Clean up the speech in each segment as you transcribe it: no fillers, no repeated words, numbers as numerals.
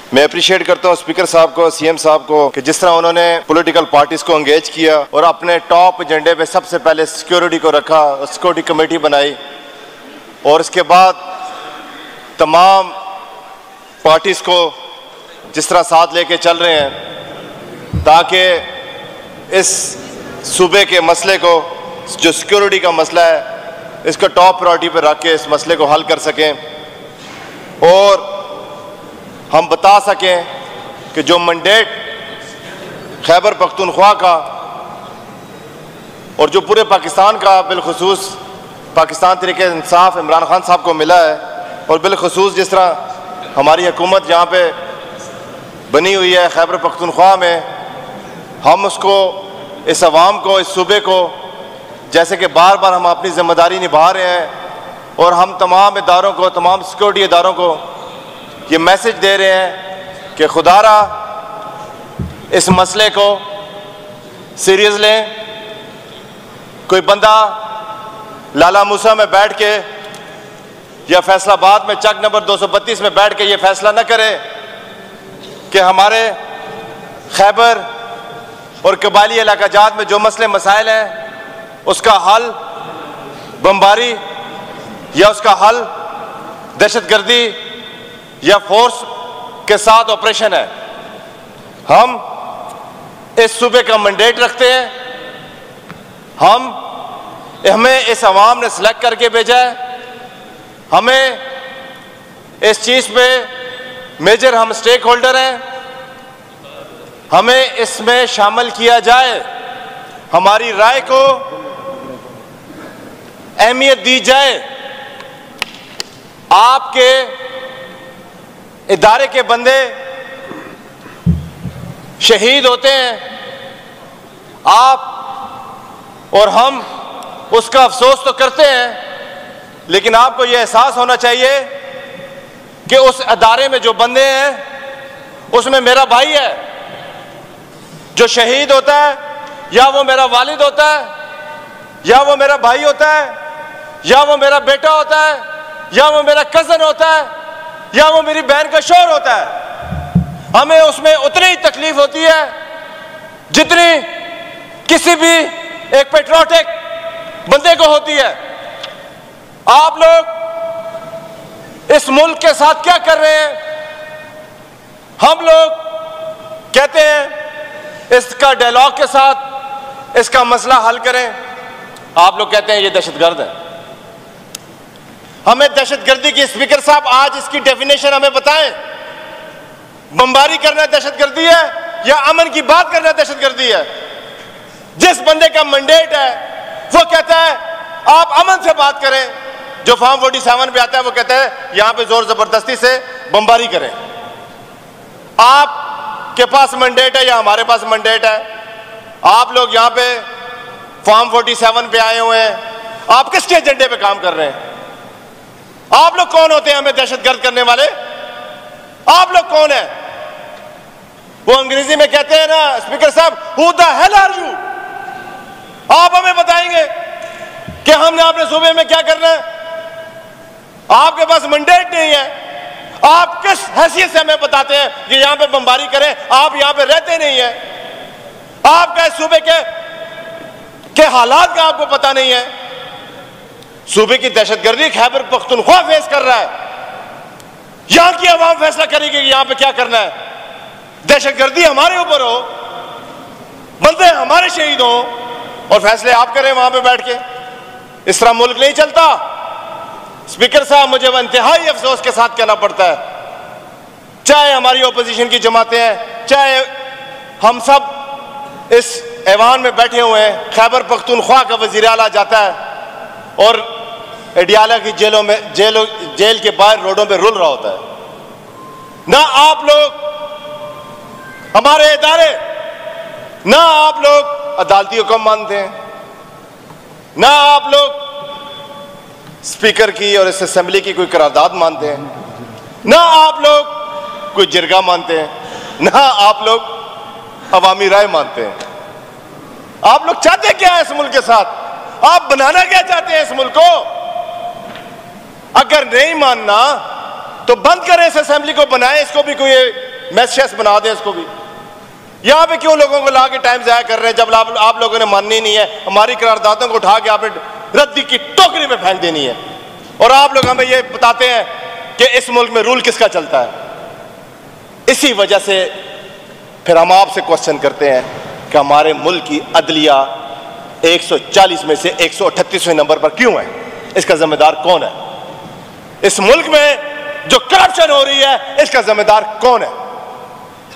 मैं अप्रिशिएट करता हूँ स्पीकर साहब को, सीएम साहब को, कि जिस तरह उन्होंने पॉलिटिकल पार्टीज को एंगेज किया और अपने टॉप एजेंडे पे सबसे पहले सिक्योरिटी को रखा, सिक्योरिटी कमेटी बनाई और इसके बाद तमाम पार्टीज को जिस तरह साथ लेके चल रहे हैं ताकि इस सूबे के मसले को, जो सिक्योरिटी का मसला है, इसको टॉप प्रायोरिटी पर रख के इस मसले को हल कर सकें और हम बता सकें कि जो मैंडेट खैबर पख्तूनख्वा का और जो पूरे पाकिस्तान का, बिलखुसूस पाकिस्तान तहरीक इंसाफ इमरान खान साहब को मिला है और बिलखुसूस जिस तरह हमारी हुकूमत यहाँ पे बनी हुई है खैबर पख्तूनख्वा में, हम उसको, इस अवाम को, इस सूबे को, जैसे कि बार बार हम अपनी जिम्मेदारी निभा रहे हैं और हम तमाम इदारों को, तमाम सिक्योरिटी इदारों को ये मैसेज दे रहे हैं कि खुदारा इस मसले को सीरियस लें। कोई बंदा लाला मूसा में बैठ के या फैसलाबाद में चक नंबर 232 में बैठ के ये फैसला न करे कि हमारे खैबर और कबायली इलाकाजात में जो मसले मसाइल हैं उसका हल बमबारी या उसका हल दहशतगर्दी या फोर्स के साथ ऑपरेशन है। हम इस सूबे का मैंडेट रखते हैं, हमें इस अवाम ने सिलेक्ट करके भेजा है, हमें इस चीज़ पे मेजर हम स्टेक होल्डर हैं, हमें इसमें शामिल किया जाए, हमारी राय को अहमियत दी जाए। आपके इदारे के बंदे शहीद होते हैं, आप और हम उसका अफसोस तो करते हैं, लेकिन आपको यह एहसास होना चाहिए कि उस अदारे में जो बंदे हैं उसमें मेरा भाई है जो शहीद होता है, या वो मेरा वालिद होता है, या वो मेरा भाई होता है, या वो मेरा बेटा होता है, या वो मेरा कजन होता है, या वो मेरी बहन का शौहर होता है। हमें उसमें उतनी ही तकलीफ होती है जितनी किसी भी एक पेट्रियोटिक बंदे को होती है। आप लोग इस मुल्क के साथ क्या कर रहे हैं? हम लोग कहते हैं इसका डायलॉग के साथ इसका मसला हल करें, आप लोग कहते हैं ये दहशतगर्द है। हमें दहशतगर्दी की, स्पीकर साहब आज इसकी डेफिनेशन हमें बताएं। बमबारी करना दहशतगर्दी है या अमन की बात करना दहशतगर्दी है? जिस बंदे का मैंडेट है वो कहता है आप अमन से बात करें, जो फॉर्म 47 पे आता है वो कहता है यहां पे जोर जबरदस्ती से बमबारी करें। आपके पास मैंडेट है या हमारे पास मैंडेट है? आप लोग यहां पे फॉर्म 47 पे आए हुए हैं, आप किसके एजेंडे पे काम कर रहे हैं? आप लोग कौन होते हैं हमें दहशतगर्द करने वाले? आप लोग कौन है? वो अंग्रेजी में कहते हैं ना स्पीकर साहब, who the hell are you? आप हमें बताएंगे कि हमने अपने सूबे में क्या करना है? आपके पास मैंडेट नहीं है, आप किस हैसियत से हमें बताते हैं कि यहां पे बमबारी करें? आप यहां पे रहते नहीं है, आपका इस सूबे के हालात का आपको पता नहीं है। सूबे की दहशतगर्दी खैबर पख्तूनख्वा फेस कर रहा है, यहां की आवाम फैसला करेगी कि यहां पे क्या करना है। दहशतगर्दी हमारे ऊपर हो, बंदे हमारे शहीद हो और फैसले आप करें वहां पे बैठ के। इस तरह मुल्क नहीं चलता। स्पीकर साहब, मुझे वह इंतहाई अफसोस के साथ कहना पड़ता है, चाहे हमारी ओपोजिशन की जमातें हैं, चाहे हम सब इस ऐवान में बैठे हुए हैं, खैबर पख्तूनख्वा का वज़ीर आला जाता है और एडियाला की जेलों में, जेल के बाहर रोडों पे रुल रहा होता है। ना आप लोग, हमारे इदारे, ना आप लोग अदालती हुक्म मानते हैं, ना आप लोग स्पीकर की और इस असेंबली की कोई करारदाद मानते हैं, ना आप लोग कोई जिरगा मानते हैं, ना आप लोग अवामी राय मानते हैं। आप लोग चाहते क्या है इस मुल्क के साथ? आप बनाना क्या चाहते हैं इस मुल्क को? अगर नहीं मानना तो बंद करें इस असेंबली को, बनाएं इसको भी कोई मैसेज बना दें इसको भी। यहां पे क्यों लोगों को ला के टाइम जाया कर रहे हैं जब आप लोगों ने माननी नहीं है? हमारी करारदादों को उठा के आपने रद्दी की टोकरी में फेंक देनी है और आप लोग हमें ये बताते हैं कि इस मुल्क में रूल किसका चलता है। इसी वजह से फिर हम आपसे क्वेश्चन करते हैं कि हमारे मुल्क की अदलिया 140 में से 138वें नंबर पर क्यों है? इसका जिम्मेदार कौन है? इस मुल्क में जो करप्शन हो रही है इसका जिम्मेदार कौन है?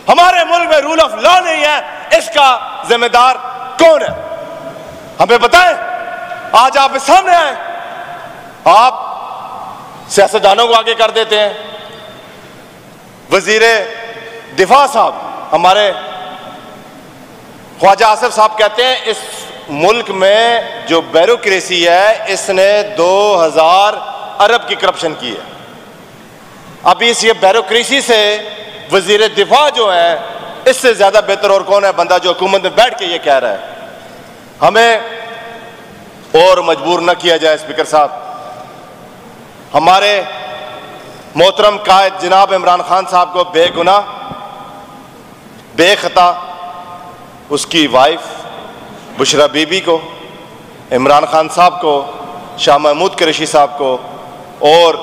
हमारे मुल्क में रूल ऑफ लॉ नहीं है, इसका जिम्मेदार कौन है? हमें बताएं। आज आप सामने आए, आप सियासतदानों को आगे कर देते हैं। वजीर दिफा साहब हमारे ख्वाजा आसिफ साहब कहते हैं इस मुल्क में जो ब्यूरोक्रेसी है इसने 2000 अरब की करप्शन की है। अभी इस ये ब्यूरोक्रेसी से वजीर दिफा जो है इससे ज्यादा बेहतर और कौन है बंदा जो हुकूमत में बैठ के ये कह रहा है। हमें और मजबूर न किया जाए स्पीकर साहब। हमारे मोहतरम कायद जनाब इमरान खान साहब को बेगुनाह बेखता उसकी वाइफ बुशरा बीबी को, इमरान खान साहब को, शाह महमूद कुरैशी साहब को और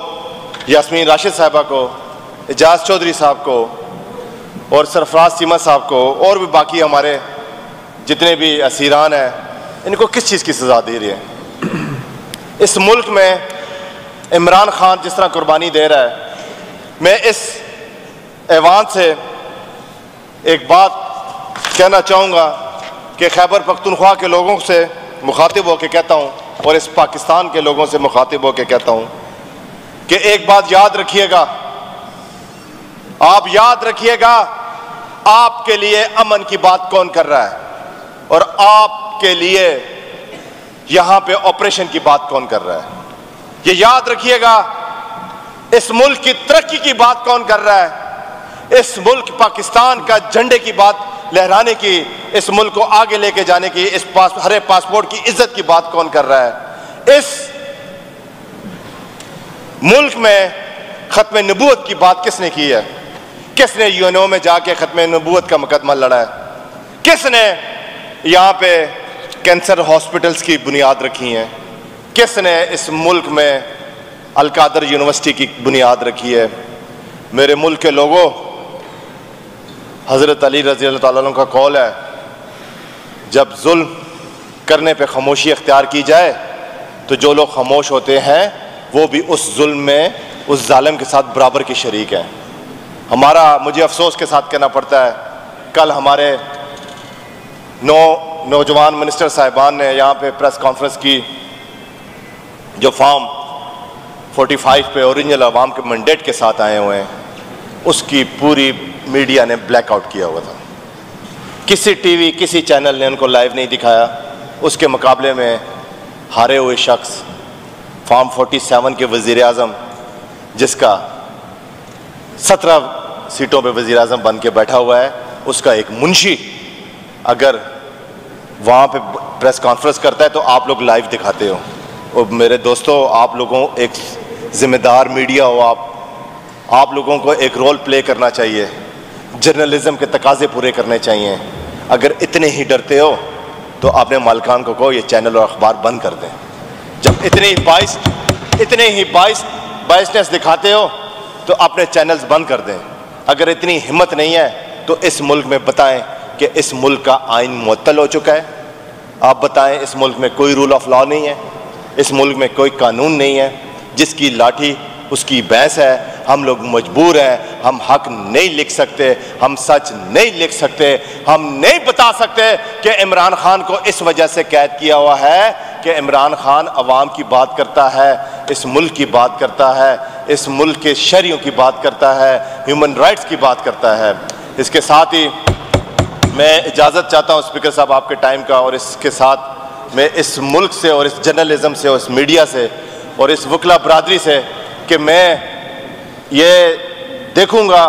यास्मीन राशिद साहबा को, एजाज चौधरी साहब को और सरफराज चीमा साहब को और भी बाकी हमारे जितने भी असीरान हैं, इनको किस चीज़ की सज़ा दे रही है? इस मुल्क में इमरान खान जिस तरह कुर्बानी दे रहा है, मैं इस ऐवान से एक बात कहना चाहूँगा कि खैबर पख्तूनख्वा के लोगों से मुखातिब होकर कहता हूँ और इस पाकिस्तान के लोगों से मुखातिब होकर कहता हूँ कि एक बात याद रखिएगा, आप याद रखिएगा, आपके लिए अमन की बात कौन कर रहा है और आपके लिए यहां पे ऑपरेशन की बात कौन कर रहा है? ये याद रखिएगा। इस मुल्क की तरक्की की बात कौन कर रहा है? इस मुल्क पाकिस्तान का झंडे की बात लहराने की, इस मुल्क को आगे लेके जाने की, इस हरे पासपोर्ट की इज्जत की बात कौन कर रहा है? इस मुल्क में खत्म नबूवत की बात किसने की है? किसने यूएनओ में जाके खत्म नबूवत का मुकदमा लड़ा है? किसने यहाँ पे कैंसर हॉस्पिटल्स की बुनियाद रखी है? किसने इस मुल्क में अल-कादर यूनिवर्सिटी की बुनियाद रखी है? मेरे मुल्क के लोगों, हज़रत अली रज़ी अल्लाह ताला अन्हु का कौल है, जब जुल्म करने पे खामोशी अख्तियार की जाए तो जो लोग खामोश होते हैं वो भी उस जुल्म में उस जालिम के साथ बराबर की शरीक हैं। हमारा, मुझे अफसोस के साथ कहना पड़ता है, कल हमारे 9 नौजवान मिनिस्टर साहिबान ने यहाँ पे प्रेस कॉन्फ्रेंस की, जो फॉर्म 45 पे ओरिजिनल अवाम के मैंडेट के साथ आए हुए हैं, उसकी पूरी मीडिया ने ब्लैकआउट किया हुआ था। किसी टीवी किसी चैनल ने उनको लाइव नहीं दिखाया। उसके मुकाबले में हारे हुए शख्स फॉर्म 47 के वज़ीर आज़म, जिसका 17 सीटों पे वज़ीर आज़म बन के बैठा हुआ है, उसका एक मुंशी अगर वहाँ पे प्रेस कॉन्फ्रेंस करता है तो आप लोग लाइव दिखाते हो। और मेरे दोस्तों, आप लोगों एक ज़िम्मेदार मीडिया हो, आप लोगों को एक रोल प्ले करना चाहिए, जर्नलिज्म के तकाजे पूरे करने चाहिए। अगर इतने ही डरते हो तो अपने मालिकान को कहो ये चैनल और अखबार बंद कर दें। जब इतने ही बाइसनेस दिखाते हो तो अपने चैनल्स बंद कर दें। अगर इतनी हिम्मत नहीं है तो इस मुल्क में बताएं कि इस मुल्क का आइन मुअत्तल हो चुका है। आप बताएं, इस मुल्क में कोई रूल ऑफ लॉ नहीं है, इस मुल्क में कोई कानून नहीं है, जिसकी लाठी उसकी भैंस है। हम लोग मजबूर हैं, हम हक नहीं लिख सकते, हम सच नहीं लिख सकते, हम नहीं बता सकते कि इमरान खान को इस वजह से कैद किया हुआ है कि इमरान खान अवाम की बात करता है, इस मुल्क की बात करता है, इस मुल्क के शरियों की बात करता है, ह्यूमन राइट्स की बात करता है। इसके साथ ही मैं इजाज़त चाहता हूँ स्पीकर साहब आपके टाइम का, और इसके साथ मैं इस मुल्क से और इस जर्नलिज्म से और इस मीडिया से और इस वकला बरादरी से कि मैं ये देखूँगा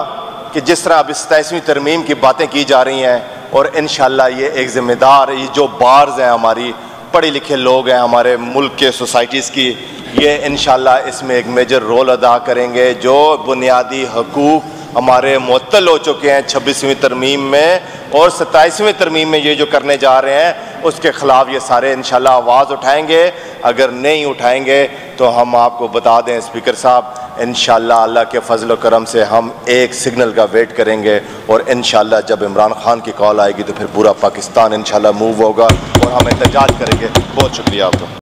कि जिस तरह अब 27वीं तरमीम की बातें की जा रही हैं, और इंशाअल्लाह ये एक ज़िम्मेदार, ये जो बार्स हैं हमारी पढ़े लिखे लोग हैं हमारे मुल्क के सोसाइटीज़ की, ये इंशाअल्लाह इसमें एक मेजर रोल अदा करेंगे, जो बुनियादी हकूक़ हमारे मुअत्तल हो चुके हैं 26वीं तरमीम में और 27वीं तरमीम में ये जो करने जा रहे हैं उसके ख़िलाफ़ ये सारे इंशाल्लाह आवाज़ उठाएंगे। अगर नहीं उठाएंगे तो हम आपको बता दें स्पीकर साहब, इंशाल्लाह अल्लाह के फजल करम से हम एक सिग्नल का वेट करेंगे और इंशाल्लाह जब इमरान खान की कॉल आएगी तो फिर पूरा पाकिस्तान इंशाल्लाह मूव होगा और हम एहतजाज करेंगे। बहुत शुक्रिया आपका।